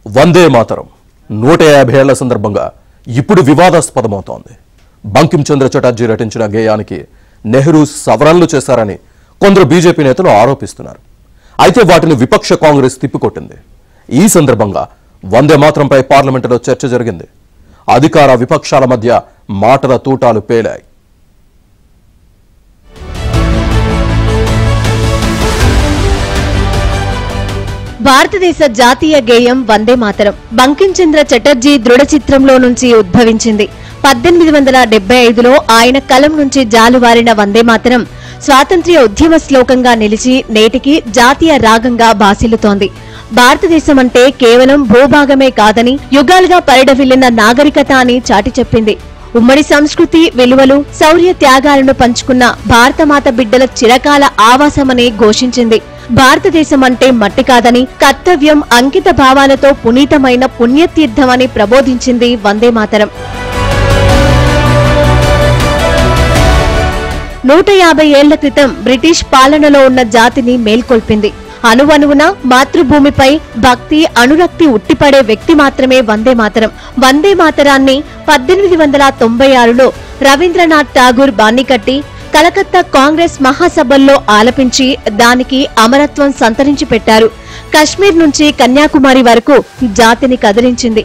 వందే మాతరం 150 ఏళ్ల సందర్భంగా ఇప్పుడు వివాదాస్పదమవుతోంది. బంకిం చంద్ర చటర్జీ రచించిన గేయానికి నెహ్రూ సవరణలు చేశారని కొందరు బీజేపీ నేతలు ఆరోపిస్తున్నారు. అయితే వాటిని విపక్ష కాంగ్రెస్ తిప్పికొట్టింది. ఈ సందర్భంగా వందే మాతరంపై పార్లమెంటులో చర్చ జరిగింది. అధికార విపక్షాల మధ్య మాటల తూటాలు పేలాయి. భారతదేశ జాతీయ గేయం వందే మాతరం బంకిం చంద్ర చటర్జీ దృఢ చిత్రంలో నుంచి ఉద్భవించింది. 1875లో ఆయన కలం నుంచి జాలువారిన వందే మాతరం స్వాతంత్ర్య ఉద్యమ శ్లోకంగా నిలిచి నేటికి జాతీయ రాగంగా భాసిల్లుతోంది. భారతదేశం అంటే కేవలం భూభాగమే కాదని, యుగాలుగా పరిడవిల్లిన నాగరికత అని చాటి చెప్పింది. ఉమ్మడి సంస్కృతి, విలువలు, శౌర్య త్యాగాలను పంచుకున్న భారతమాత బిడ్డల చిరకాల ఆవాసమని ఘోషించింది. భారతదేశం అంటే మట్టి కాదని, కర్తవ్యం, అంకిత భావాలతో పునీతమైన పుణ్యతీర్థమని ప్రబోధించింది వందే మాతరం. 150 ఏళ్ల క్రితం బ్రిటిష్ పాలనలో ఉన్న జాతిని మేల్కొల్పింది. అణువణువున మాతృభూమిపై భక్తి, అనురక్తి ఉట్టిపడే వ్యక్తి మాత్రమే వందే మాతరం. వందే మాతరాన్ని 1896లో రవీంద్రనాథ్ ఠాగూర్ బాణికట్టి కలకత్తా కాంగ్రెస్ మహాసభల్లో ఆలపించి దానికి అమరత్వం సంతరించి పెట్టారు. కశ్మీర్ నుంచి కన్యాకుమారి వరకు జాతిని కదిలించింది.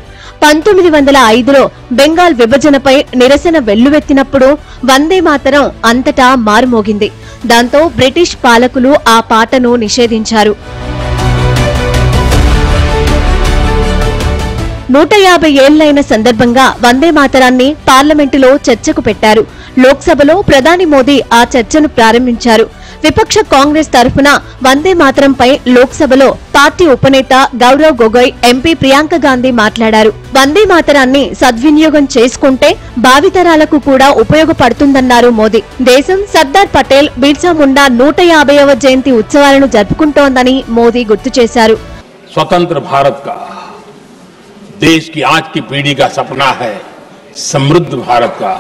1905లో బెంగాల్ విభజనపై నిరసన వెల్లువెత్తినప్పుడు వందే మాతరం అంతటా మారుమోగింది. దాంతో బ్రిటిష్ పాలకులు ఆ పాటను నిషేధించారు. 150 ఏళ్లైన సందర్భంగా వందే మాతరాన్ని పార్లమెంటులో చర్చకు పెట్టారు. లోక్సభలో ప్రధాని మోదీ ఆ చర్చను ప్రారంభించారు. విపక్ష కాంగ్రెస్ తరఫున వందే మాతరంపై లోక్సభలో పార్టీ ఉపనేత గౌరవ్ గొగోయ్, ఎంపీ ప్రియాంక గాంధీ మాట్లాడారు. వందే మాతరాన్ని సద్వినియోగం చేసుకుంటే భావితరాలకు కూడా ఉపయోగపడుతుందన్నారు మోదీ. దేశం సర్దార్ పటేల్, బిర్సా ముండా 150వ జయంతి ఉత్సవాలను జరుపుకుంటోందని మోదీ గుర్తు చేశారు. स्वतंत्र भारत का, देश की आज की पीढ़ी का सपना है समृद्ध भारत का,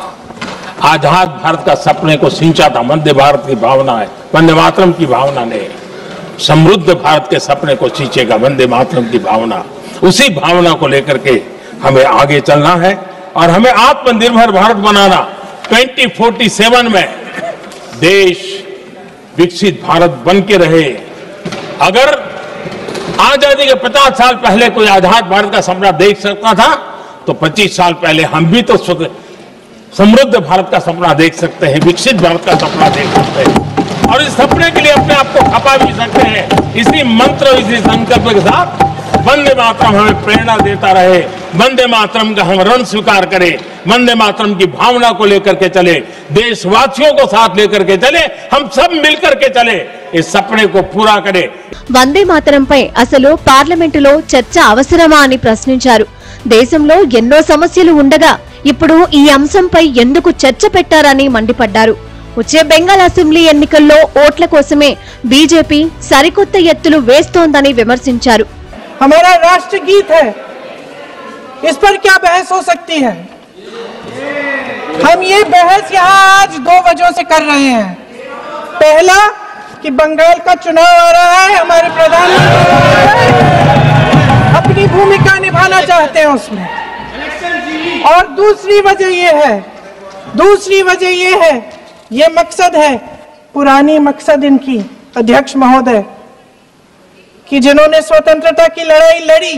आजाद भारत का सपने को सिंचा था वंदे भारत की भावना है। वंदे मातरम की भावना ने समृद्ध भारत के सपने को सींचेगा वंदे मातरम की भावना। उसी भावना को लेकर के हमें आगे चलना है और हमें आत्मनिर्भर भारत बनाना। 2047 में देश विकसित भारत बन के रहे। अगर आजादी के 50 साल पहले कोई आजाद भारत का सपना देख सकता था तो 25 साल पहले हम भी तो समृद्ध भारत का सपना देख सकते हैं, विकसित भारत का सपना देख सकते हैं और इस सपने के लिए अपने आप को खपा भी सकते हैं। इसी मंत्र, इसी संकल्प के साथ वंदे मातरम हमें प्रेरणा देता रहे। वंदे मातरम का हम रण स्वीकार करें, वंदे मातरम की भावना को लेकर के चले, देशवासियों को साथ लेकर के चले, हम सब मिलकर के चले, इस सपने को पूरा करें। వందే మాతరంపై అసలు పార్లమెంటులో చర్చ అవసరమా అని ప్రశ్నించారు. దేశంలో ఎన్నో సమస్యలు ఉండగా ఇప్పుడు ఈ అంశంపై ఎందుకు చర్చ పెట్టారని మండిపడ్డారు. వచ్చే బెంగాల్ అసెంబ్లీ ఎన్నికల్లో ఓట్ల కోసమే బీజేపీ సరికొత్త ఎత్తులు వేస్తోందని విమర్శించారు. हमारा राष्ट्र गीत है, इस पर क्या बहस हो सकती है? हम ये बहस यहाँ आज 2 वजहों से कर रहे हैं। पहला कि बंगाल का चुनाव आ रहा है, हमारे प्रधानमंत्री अपनी भूमिका निभाना चाहते हैं उसमें। और दूसरी वजह ये है, ये मकसद है, पुरानी मकसद इनकी अध्यक्ष महोदय कि जिन्होंने स्वतंत्रता की लड़ाई लड़ी,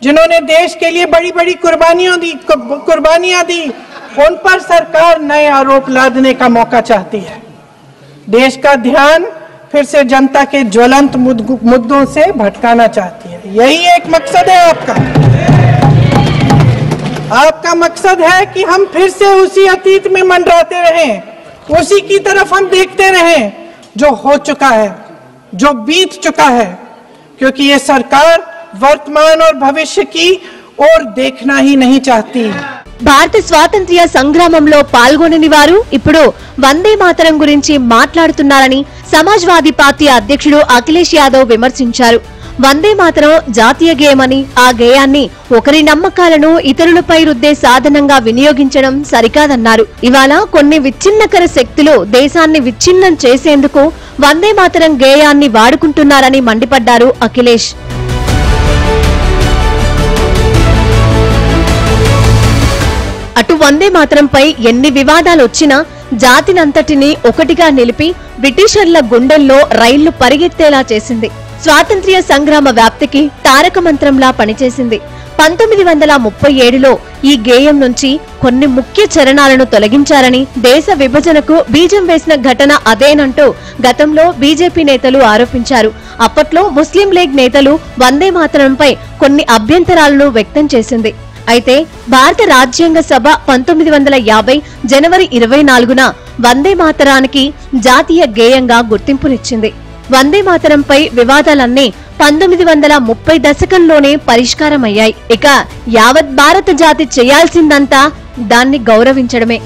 जिन्होंने देश के लिए बड़ी बड़ी कुर्बानियां दी, उन पर सरकार नए आरोप लादने का मौका चाहती है। देश का ध्यान फिर से जनता के ज्वलंत मुद्दों से भटकाना चाहती है। यही एक मकसद है आपका मकसद है कि हम फिर से उसी अतीत में मंडराते रहें, उसी की तरफ हम देखते रहें जो हो चुका है, जो बीत चुका है, क्योंकि ये सरकार वर्तमान और भविष्य की ओर देखना ही नहीं चाहती। భారత స్వాతంత్ర్య సంగ్రామంలో పాల్గొనని వారు ఇప్పుడు వందే మాతరం గురించి మాట్లాడుతున్నారని సమాజ్వాదీ పార్టీ అధ్యక్షుడు అఖిలేష్ యాదవ్ విమర్శించారు. వందే మాతరం జాతీయ గేయమని, ఆ గేయాన్ని ఒకరి నమ్మకాలను ఇతరులపై రుద్దే సాధనంగా వినియోగించడం సరికాదన్నారు. ఇవాళ కొన్ని విచ్ఛిన్నకర శక్తులు దేశాన్ని విచ్ఛిన్నం చేసేందుకు వందే మాతరం గేయాన్ని వాడుకుంటున్నారని మండిపడ్డారు అఖిలేష్. వందే మాతరంపై ఎన్ని వివాదాలు వచ్చినా జాతినంతటినీ ఒకటిగా నిలిపి బ్రిటిషర్ల గుండెల్లో రైళ్లు పరిగెత్తేలా చేసింది. స్వాతంత్ర్య సంగ్రామ వ్యాప్తికి తారక మంత్రంలా పనిచేసింది. 1937లో ఈ గేయం నుంచి కొన్ని ముఖ్య చరణాలను తొలగించారని, దేశ విభజనకు బీజం వేసిన ఘటన అదేనంటూ గతంలో బీజేపీ నేతలు ఆరోపించారు. అప్పట్లో ముస్లిం లీగ్ నేతలు వందే మాతరంపై కొన్ని అభ్యంతరాలను వ్యక్తం చేసింది. అయితే భారత రాజ్యాంగ సభ 1950 జనవరి 24న వందే మాతరానికి జాతీయ గేయంగా గుర్తింపునిచ్చింది. వందే మాతరంపై వివాదాలన్నీ 1930 దశకంలోనే పరిష్కారమయ్యాయి. ఇక యావత్ భారత జాతి చేయాల్సిందంతా దాన్ని గౌరవించడమే.